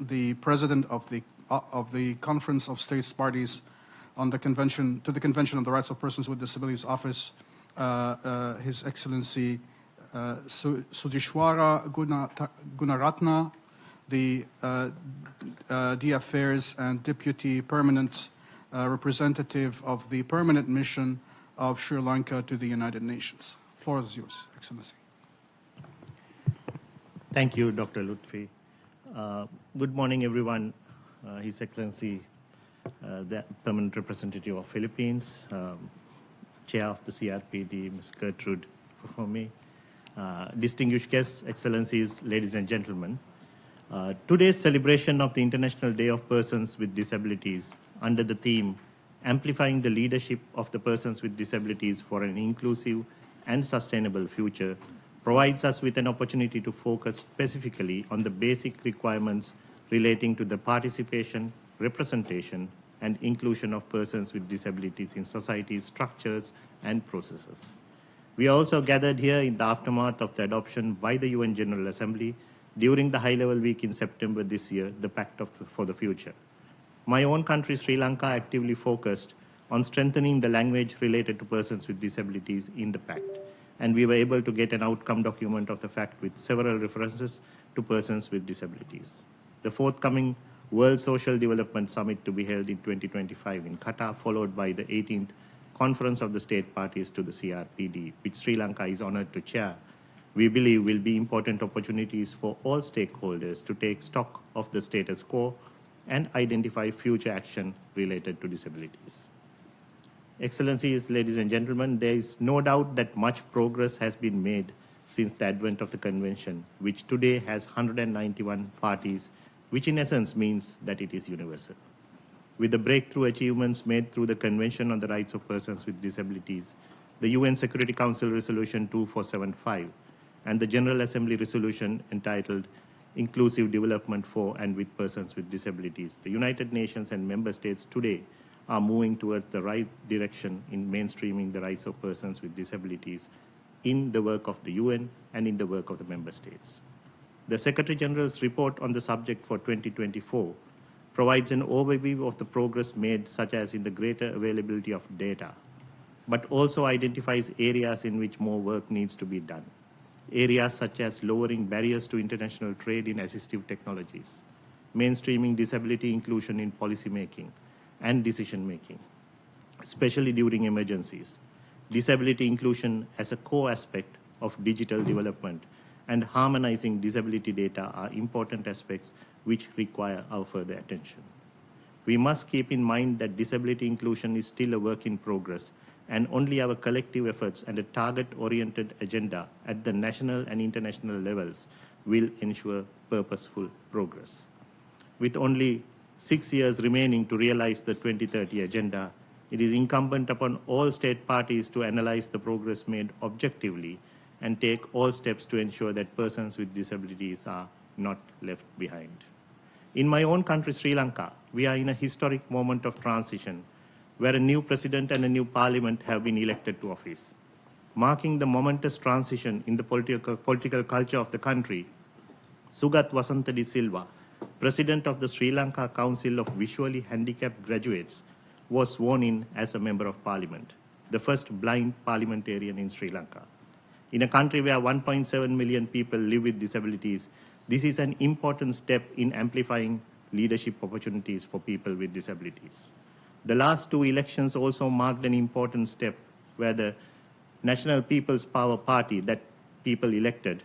the President of the Conference of States Parties on the Convention on the Rights of Persons with Disabilities Office, His Excellency Sugeeshwara Gunaratna, the Affairs and Deputy Permanent Representative of the Permanent Mission of Sri Lanka to the United Nations. The floor is yours, Excellency. Thank you, Dr. Lutfi. Good morning, everyone. His Excellency, the Permanent Representative of Philippines, Chair of the CRPD, Ms. Gertrude Fufome, distinguished guests, Excellencies, ladies and gentlemen. Today's celebration of the International Day of Persons with Disabilities under the theme Amplifying the Leadership of the Persons with Disabilities for an Inclusive and Sustainable Future provides us with an opportunity to focus specifically on the basic requirements relating to the participation, representation, and inclusion of persons with disabilities in society's structures and processes. We are also gathered here in the aftermath of the adoption by the UN General Assembly during the high-level week in September this year, the Pact for the Future. My own country, Sri Lanka, actively focused on strengthening the language related to persons with disabilities in the Pact, and we were able to get an outcome document of the Pact with several references to persons with disabilities. The forthcoming World Social Development Summit to be held in 2025 in Qatar, followed by the 18th Conference of the State Parties to the CRPD, which Sri Lanka is honored to chair, we believe will be important opportunities for all stakeholders to take stock of the status quo and identify future action related to disabilities. Excellencies, ladies and gentlemen, there is no doubt that much progress has been made since the advent of the convention, which today has 191 parties, which in essence means that it is universal. With the breakthrough achievements made through the Convention on the Rights of Persons with Disabilities, the UN Security Council Resolution 2475, and the General Assembly resolution entitled Inclusive Development for and with Persons with Disabilities, the United Nations and member states today are moving towards the right direction in mainstreaming the rights of persons with disabilities in the work of the UN and in the work of the member states. The Secretary General's report on the subject for 2024 provides an overview of the progress made, such as in the greater availability of data, but also identifies areas in which more work needs to be done. Areas such as lowering barriers to international trade in assistive technologies, mainstreaming disability inclusion in policymaking and decision-making, especially during emergencies, disability inclusion as a core aspect of digital development, and harmonizing disability data are important aspects which require our further attention. We must keep in mind that disability inclusion is still a work in progress, and only our collective efforts and a target-oriented agenda at the national and international levels will ensure purposeful progress. With only 6 years remaining to realize the 2030 agenda, it is incumbent upon all state parties to analyze the progress made objectively and take all steps to ensure that persons with disabilities are not left behind. In my own country, Sri Lanka, we are in a historic moment of transition where a new president and a new parliament have been elected to office. Marking the momentous transition in the political culture of the country, Sugat Wasanta de Silva, President of the Sri Lanka Council of Visually Handicapped Graduates, was sworn in as a Member of Parliament, the first blind parliamentarian in Sri Lanka. In a country where 1.7 million people live with disabilities, this is an important step in amplifying leadership opportunities for people with disabilities. The last two elections also marked an important step where the National People's Power Party that people elected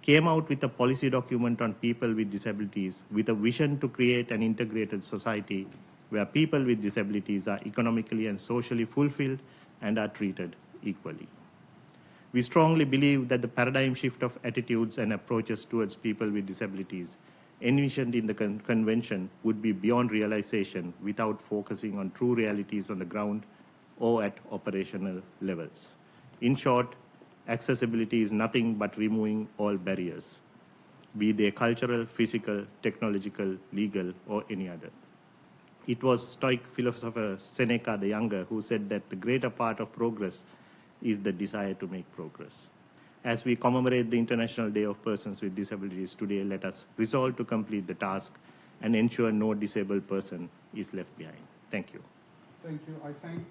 came out with a policy document on people with disabilities with a vision to create an integrated society where people with disabilities are economically and socially fulfilled and are treated equally. We strongly believe that the paradigm shift of attitudes and approaches towards people with disabilities envisioned in the convention would be beyond realization without focusing on true realities on the ground or at operational levels. In short, accessibility is nothing but removing all barriers, be they cultural, physical, technological, legal, or any other. It was Stoic philosopher Seneca the Younger who said that the greater part of progress is the desire to make progress. As we commemorate the International Day of Persons with Disabilities today, let us resolve to complete the task and ensure no disabled person is left behind. Thank you. Thank you. I thank